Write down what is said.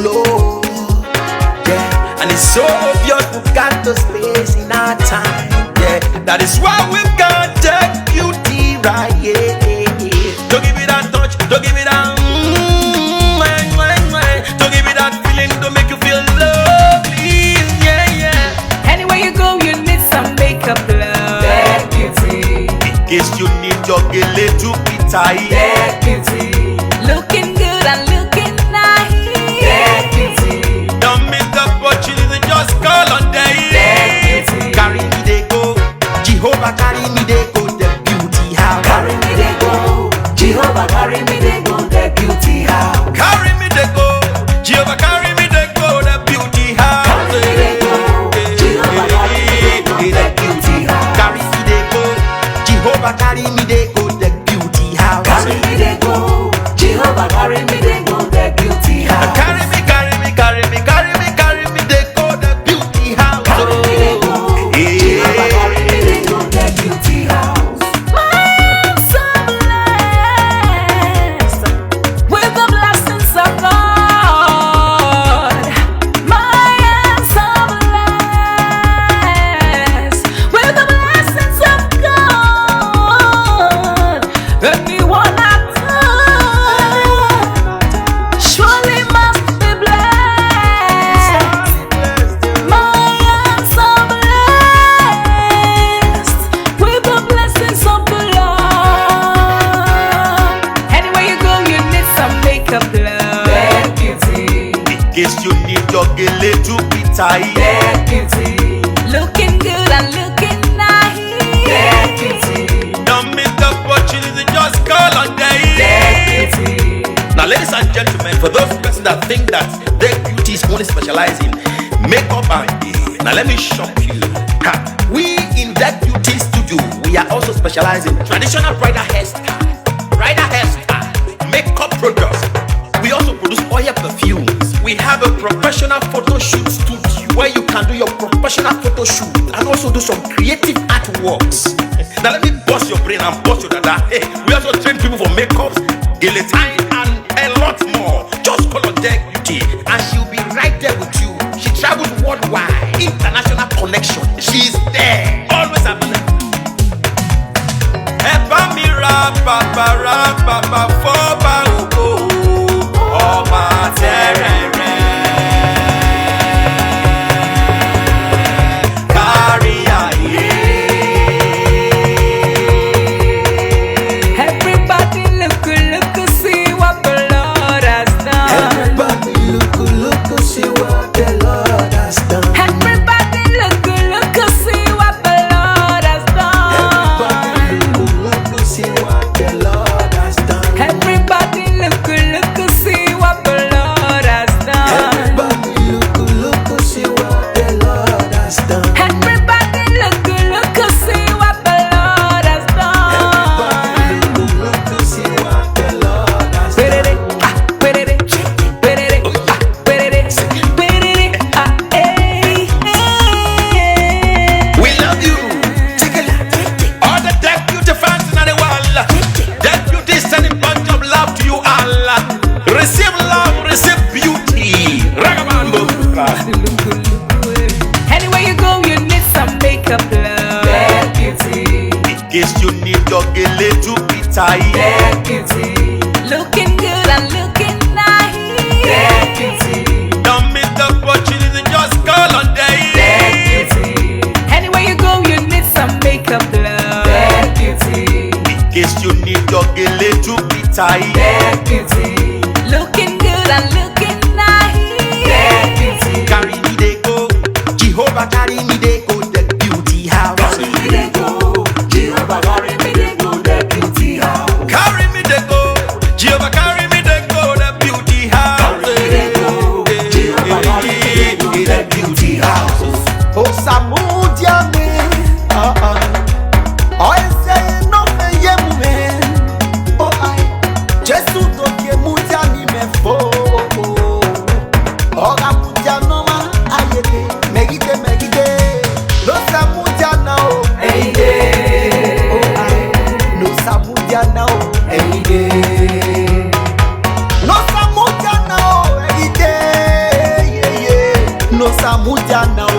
glow. Yeah, and it's so obvious we've got the space in our time. Yeah, that is why we've got Deg Beauty right here. Don't give me that touch, don't give me that don't give me that feeling, don't make you feel lovely. Yeah, yeah. Anywhere you go, you need some makeup, love. Deg Beauty. In case you need your gele to be tight. Deg Beauty. Looking good and looking nice. Deg Beauty. Don't miss the opportunity, just call on Deg. Deg Beauty. Carry me they go, Jehovah carry me they go, Deg Beauty house. Carry me they go, Jehovah carry me they go, Deg Beauty house. Carry me they go, Jehovah carry me they go, Deg Beauty house. Carry me they go, Jehovah carry me they go, Deg Beauty house. Carry me they go, Jehovah carry me they go, Deg Beauty house. Carry me they go, Jehovah carry me they go, Deg Beauty house. Carry me, carry me, carry me, carry me, carry me they go, Deg Beauty house. Carry me they go, Jehovah carry me they go, Deg Beauty house. I'm so blessed with the blessings of God. I'm so blessed with the blessings of God. Anyone I touch surely must be blessed. I'm so blessed with the blessings of the Lord. Anywhere you go, you need some makeup, love. Deg Beauty. In case you need your gele to be tight. Deg Beauty. Looking good and looking nice. Deg Beauty. Don't miss the opportunity, just call on Deg. Deg Beauty. Now, ladies and gentlemen, for those persons that think that Deg Beauty is only specializing in makeup and now let me shock you. Ha. We in Deg Beauty studio, we are also specializing in traditional bridal hairstyle, makeup products. We also produce oil perfumes. We have a professional photo shoot studio where you can do your professional photo shoot and also do some creative artworks. Now let me bust your brain and bust your dada. Hey, we also train people for makeup, guillotine, and a lot more. Just call on Deg Beauty and she'll be right there with you. She travels worldwide, international connection. She's there, always available. Epa mi ra papa foba oko ọba terere kárí ayé. Everybody look, see what the Lord has done. Everybody look, see what the Lord has done. Everybody look, see what the Lord has done. Everybody look, see what the Lord has done. Everybody look, see what the Lord has done. Everybody look, see what the Lord has done. Everybody look, see what the Lord has done. Look, see what the Lord has done. We love you. All the Deg Beauty fans in the world. Deg Beauty is sending bunch of love to you all. Receive love, receive beauty. Ragamuffin. Anywhere you go, you need some makeup, love. Deg Beauty. In case you need your gele to be tight. Deg Beauty. Looking good and looking nice. Deg Beauty. Don't miss the opportunity, just call on Deg. Deg Beauty. Anywhere you go, you need some makeup, love. Deg Beauty. In case you need your gele to be tight. Deg Beauty. Looking good and looking nice. Deg Beauty. Carry me they go, Jehovah carry me they go, Deg Beauty house. Carry me they go, Jehovah carry me they go, Deg Beauty house. Carry me they go, Samudia now.